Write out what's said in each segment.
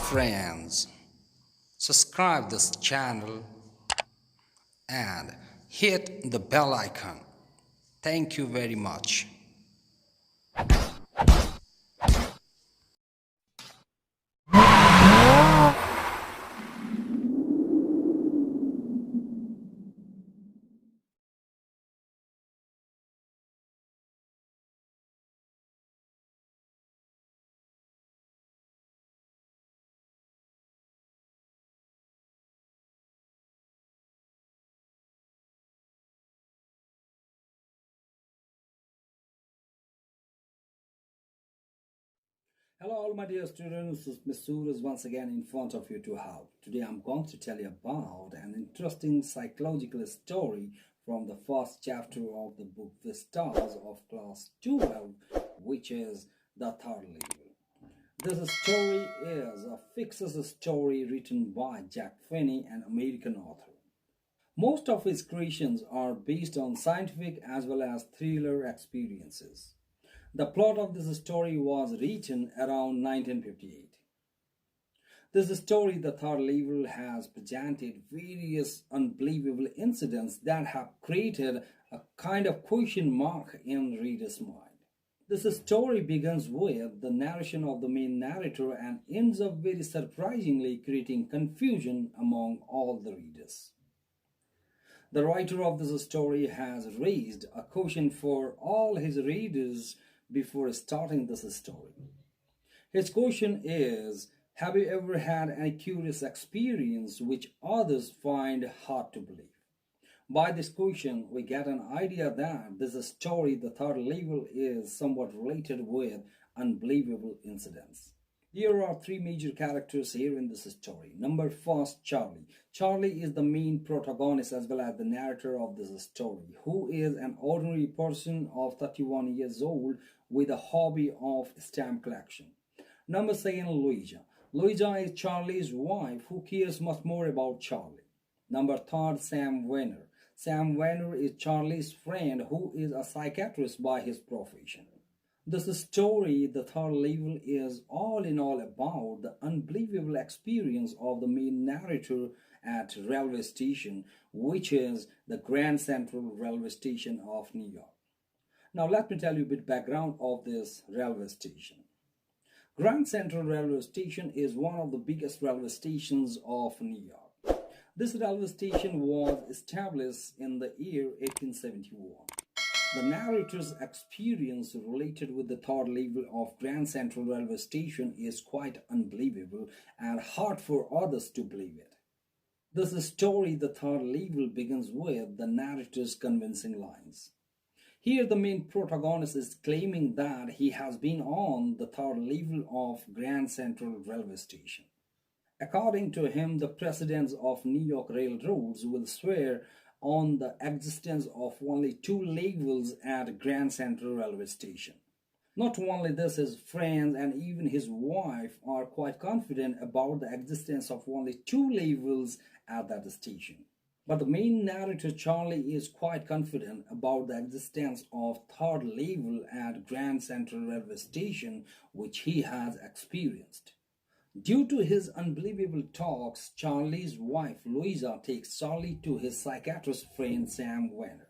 Friends, subscribe this channel and hit the bell icon. Thank you very much. Hello all my dear students, this is Hseb Suraj once again in front of you to help. Today I'm going to tell you about an interesting psychological story from the first chapter of the book Vistas of class 12, which is The Third Level. This story is a fictitious story written by Jack Finney, an American author. Most of his creations are based on scientific as well as thriller experiences. The plot of this story was written around 1958. This story, The Third Level, has presented various unbelievable incidents that have created a kind of question mark in the reader's mind. This story begins with the narration of the main narrator and ends up very surprisingly creating confusion among all the readers. The writer of this story has raised a question for all his readers before starting this story. His question is, have you ever had any curious experience which others find hard to believe? By this question, we get an idea that this story, The Third Level, is somewhat related with unbelievable incidents. There are three major characters here in this story. Number first, Charlie. Charlie is the main protagonist as well as the narrator of this story, who is an ordinary person of 31 years old with a hobby of stamp collection. Number second, Louisa. Louisa is Charlie's wife who cares much more about Charlie. Number third, Sam Weiner. Sam Weiner is Charlie's friend who is a psychiatrist by his profession. This story, The Third Level, is all in all about the unbelievable experience of the main narrator at railway station, which is the Grand Central Railway Station of New York. Now let me tell you a bit background of this railway station. Grand Central Railway Station is one of the biggest railway stations of New York. This railway station was established in the year 1871. The narrator's experience related with the third level of Grand Central Railway Station is quite unbelievable and hard for others to believe it. This story, The Third Level, begins with the narrator's convincing lines. Here the main protagonist is claiming that he has been on the third level of Grand Central Railway Station. According to him, the presidents of New York railroads will swear on the existence of only two levels at Grand Central Railway Station. Not only this, his friends and even his wife are quite confident about the existence of only two levels at that station. But the main narrator, Charlie, is quite confident about the existence of third level at Grand Central Railway Station, which he has experienced. Due to his unbelievable talks, Charlie's wife Louisa takes Charlie to his psychiatrist friend Sam Weiner.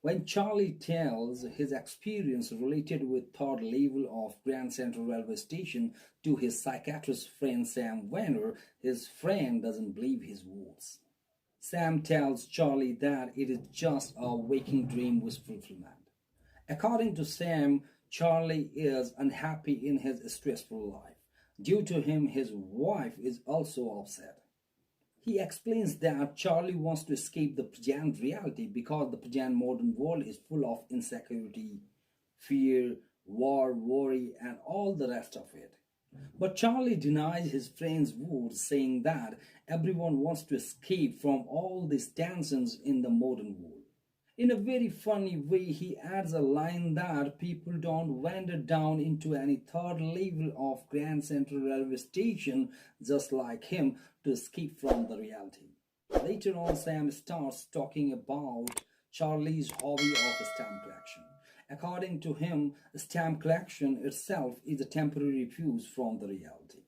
When Charlie tells his experience related with third level of Grand Central Railway Station to his psychiatrist friend Sam Weiner, his friend doesn't believe his words. Sam tells Charlie that it is just a waking dream wish fulfillment. According to Sam, Charlie is unhappy in his stressful life. Due to him, his wife is also upset. He explains that Charlie wants to escape the present reality because the present modern world is full of insecurity, fear, war, worry, and all the rest of it. But Charlie denies his friend's words, saying that everyone wants to escape from all these tensions in the modern world. In a very funny way, he adds a line that people don't wander down into any third level of Grand Central Railway Station just like him to escape from the reality. Later on, Sam starts talking about Charlie's hobby of stamp collection. According to him, stamp collection itself is a temporary fuse from the reality.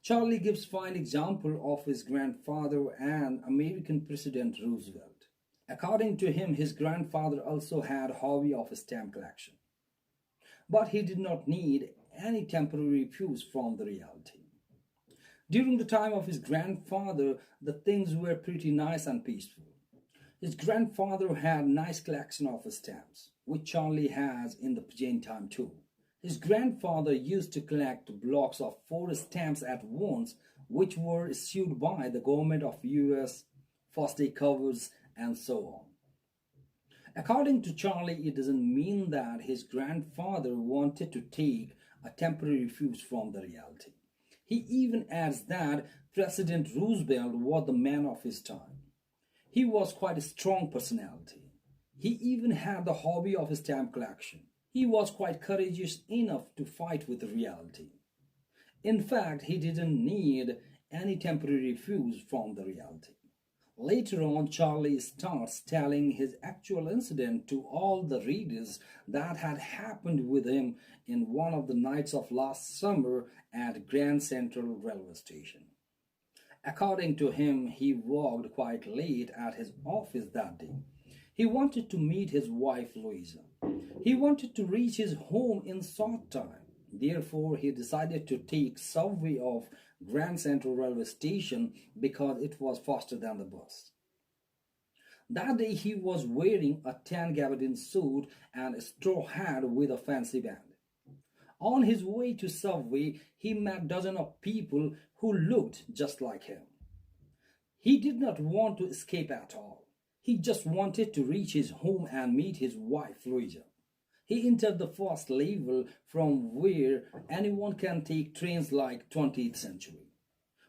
Charlie gives fine example of his grandfather and American President Roosevelt. According to him, his grandfather also had a hobby of stamp collection. But he did not need any temporary fuse from the reality. During the time of his grandfather, the things were pretty nice and peaceful. His grandfather had a nice collection of stamps, which Charlie has in the present time too. His grandfather used to collect blocks of 4 stamps at once, which were issued by the government of US, first day covers, and so on. According to Charlie, it doesn't mean that his grandfather wanted to take a temporary fuse from the reality. He even adds that President Roosevelt was the man of his time. He was quite a strong personality. He even had the hobby of stamp collection. He was quite courageous enough to fight with reality. In fact, he didn't need any temporary fuse from the reality. Later on, Charlie starts telling his actual incident to all the readers that had happened with him in one of the nights of last summer at Grand Central Railway Station. According to him, he worked quite late at his office that day. He wanted to meet his wife Louisa. He wanted to reach his home in short time. Therefore, he decided to take subway of Grand Central Railway Station because it was faster than the bus. That day he was wearing a tan gabardine suit and a straw hat with a fancy band. On his way to subway, he met dozens of people who looked just like him. He did not want to escape at all. He just wanted to reach his home and meet his wife Louisa. He entered the first level from where anyone can take trains like 20th century.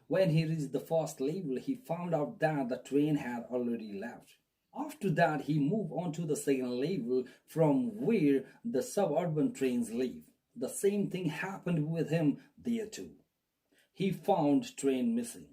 When he reached the first level, he found out that the train had already left. After that, he moved on to the second level from where the suburban trains leave. The same thing happened with him there too. He found train missing.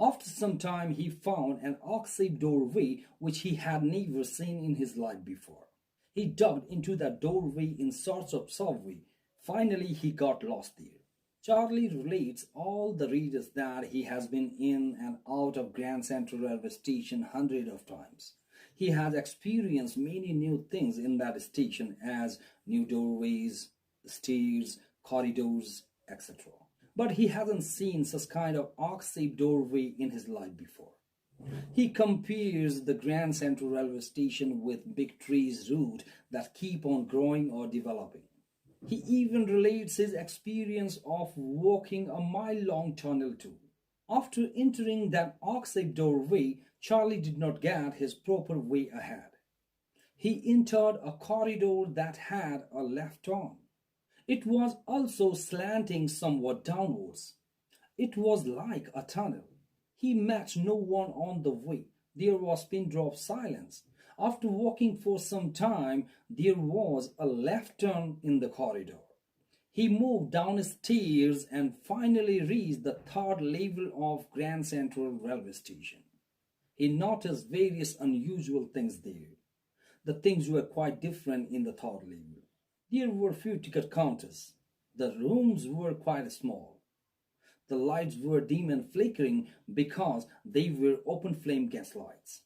After some time, he found an ox-shaped doorway which he had never seen in his life before. He dug into that doorway in search of subway. Finally, he got lost there. Charlie relates all the readers that he has been in and out of Grand Central Railway Station hundreds of times. He has experienced many new things in that station as new doorways, stairs, corridors, etc. But he hasn't seen such kind of ox-shaped doorway in his life before. He compares the Grand Central Railway Station with big trees' roots that keep on growing or developing. He even relates his experience of walking a mile-long tunnel too. After entering that ox-shaped doorway, Charlie did not get his proper way ahead. He entered a corridor that had a left turn. It was also slanting somewhat downwards. It was like a tunnel. He met no one on the way. There was pin drop silence. After walking for some time, there was a left turn in the corridor. He moved down stairs and finally reached the third level of Grand Central Railway Station. He noticed various unusual things there. The things were quite different in the third level. There were few ticket counters. The rooms were quite small. The lights were dim and flickering because they were open flame gas lights.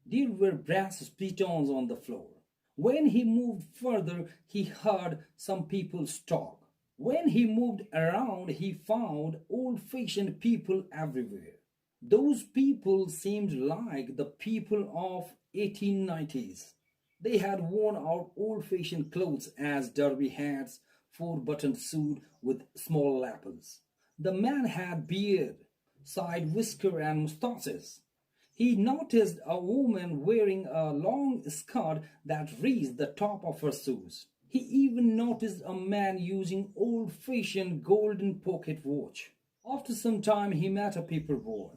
There were brass spittoons on the floor. When he moved further, he heard some people talk. When he moved around, he found old-fashioned people everywhere. Those people seemed like the people of 1890s. They had worn out old-fashioned clothes as derby hats, 4-buttoned suit with small lapels. The man had beard, side whisker and mustaches. He noticed a woman wearing a long skirt that reached the top of her shoes. He even noticed a man using old-fashioned golden pocket watch. After some time, he met a paper boy.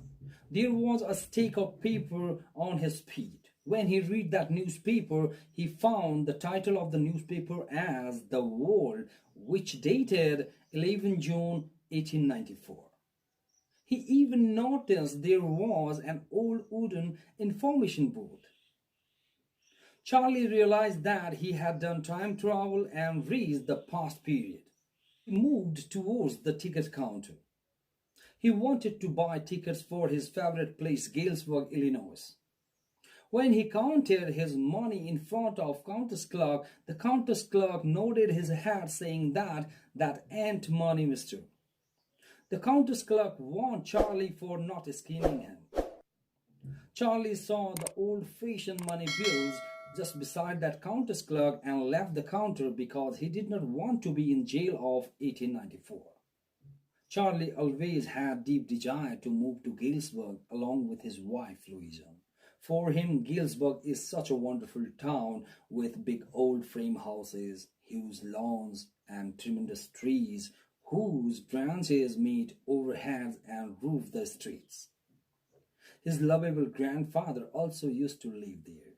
There was a stack of paper on his feet. When he read that newspaper, he found the title of the newspaper as The World, which dated 11 June 1894. He even noticed there was an old wooden information booth. Charlie realized that he had done time travel and reached the past period. He moved towards the ticket counter. He wanted to buy tickets for his favorite place, Galesburg, Illinois. When he counted his money in front of Countess Clerk, the Countess Clerk nodded his head saying that ain't money, mister. The Countess Clerk warned Charlie for not scheming him. Charlie saw the old-fashioned money bills just beside that Countess Clerk and left the counter because he did not want to be in jail of 1894. Charlie always had deep desire to move to Galesburg along with his wife Louisa. For him, Galesburg is such a wonderful town with big old frame houses, huge lawns, and tremendous trees whose branches meet overhead and roof the streets. His lovable grandfather also used to live there.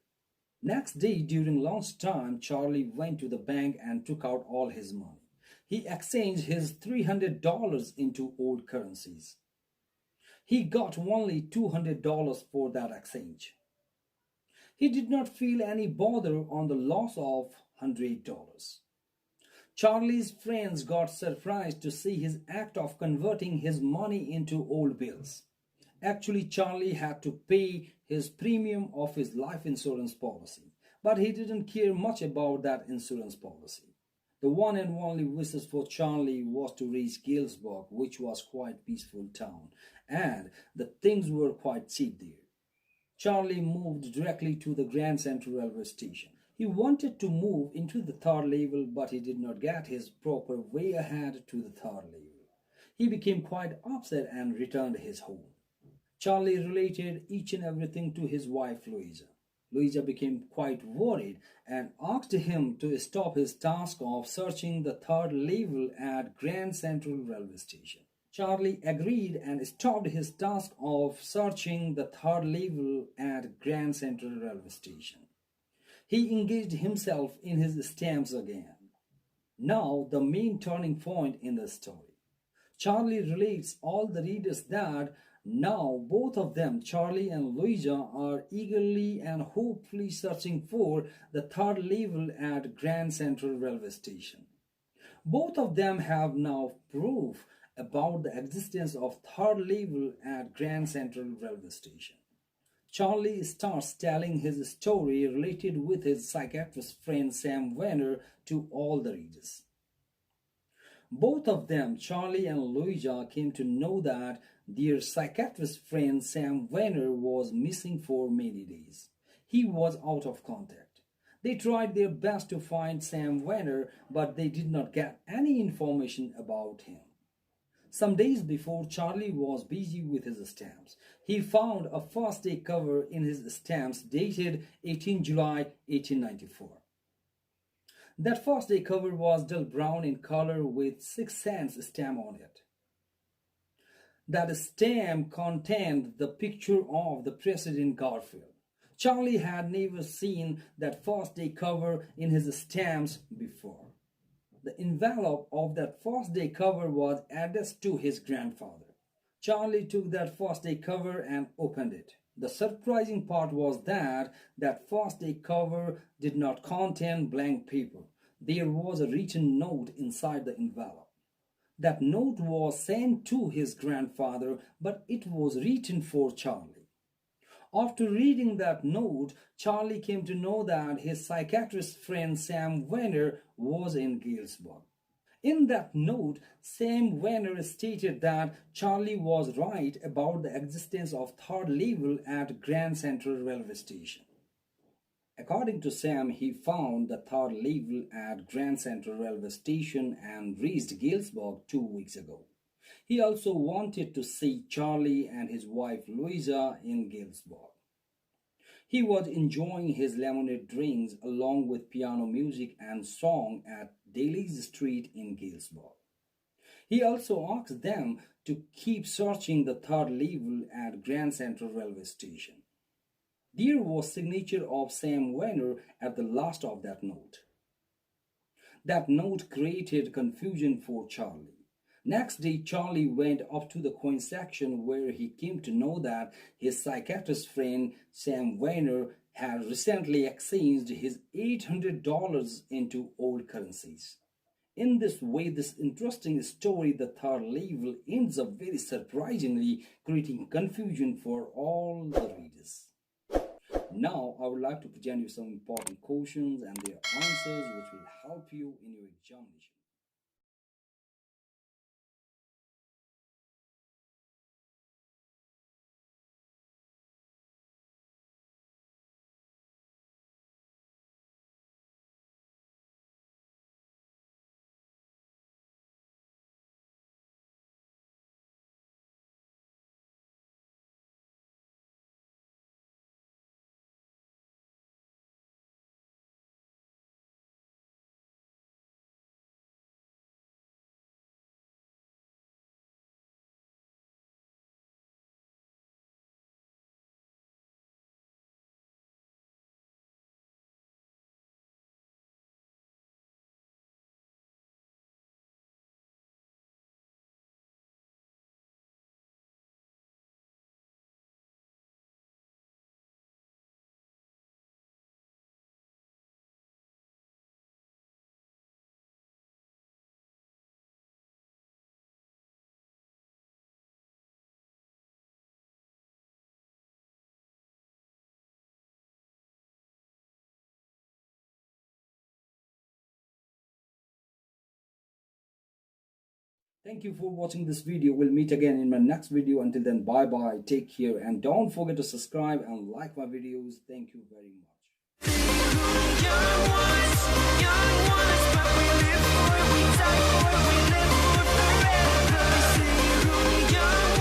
Next day, during lunchtime, Charlie went to the bank and took out all his money. He exchanged his $300 into old currencies. He got only $200 for that exchange. He did not feel any bother on the loss of $100. Charlie's friends got surprised to see his act of converting his money into old bills. Actually, Charlie had to pay his premium of his life insurance policy, but he didn't care much about that insurance policy. The one and only wishes for Charlie was to reach Galesburg, which was quite peaceful town, and the things were quite cheap there. Charlie moved directly to the Grand Central Railway Station. He wanted to move into the third level, but he did not get his proper way ahead to the third level. He became quite upset and returned his home. Charlie related each and everything to his wife Louisa. Louisa became quite worried and asked him to stop his task of searching the third level at Grand Central Railway Station. Charlie agreed and stopped his task of searching the third level at Grand Central Railway Station. He engaged himself in his stamps again. Now, the main turning point in the story. Charlie relates all the readers that now both of them, Charlie and Louisa, are eagerly and hopefully searching for the third level at Grand Central Railway Station. Both of them have now proof about the existence of third level at Grand Central Railway Station. Charlie starts telling his story related with his psychiatrist friend Sam Weiner to all the readers. Both of them, Charlie and Louisa, came to know that their psychiatrist friend Sam Weiner was missing for many days. He was out of contact. They tried their best to find Sam Weiner, but they did not get any information about him. Some days before Charlie was busy with his stamps, he found a first day cover in his stamps dated 18 July 1894. That first day cover was dull brown in color with 6 cents stamp on it. That stamp contained the picture of the President Garfield. Charlie had never seen that first day cover in his stamps before. The envelope of that first day cover was addressed to his grandfather. Charlie took that first day cover and opened it. The surprising part was that first day cover did not contain blank paper. There was a written note inside the envelope. That note was sent to his grandfather, but it was written for Charlie. After reading that note, Charlie came to know that his psychiatrist friend Sam Weiner was in Galesburg. In that note, Sam Weiner stated that Charlie was right about the existence of third level at Grand Central Railway Station. According to Sam, he found the third level at Grand Central Railway Station and reached Galesburg 2 weeks ago. He also wanted to see Charlie and his wife Louisa in Galesburg. He was enjoying his lemonade drinks along with piano music and song at Daly's Street in Galesburg. He also asked them to keep searching the third level at Grand Central Railway Station. There was signature of Sam Weiner at the last of that note. That note created confusion for Charlie. Next day, Charlie went up to the coin section where he came to know that his psychiatrist friend Sam Weiner had recently exchanged his $800 into old currencies. In this way, this interesting story, the third level, ends up very surprisingly, creating confusion for all the readers. Now, I would like to present you some important questions and their answers, which will help you in your examination. Thank you for watching this video. We'll meet again in my next video. Until then, bye bye. Take care. And don't forget to subscribe and like my videos. Thank you very much. Young ones, but we live for it, we die for it, we live for forever. Young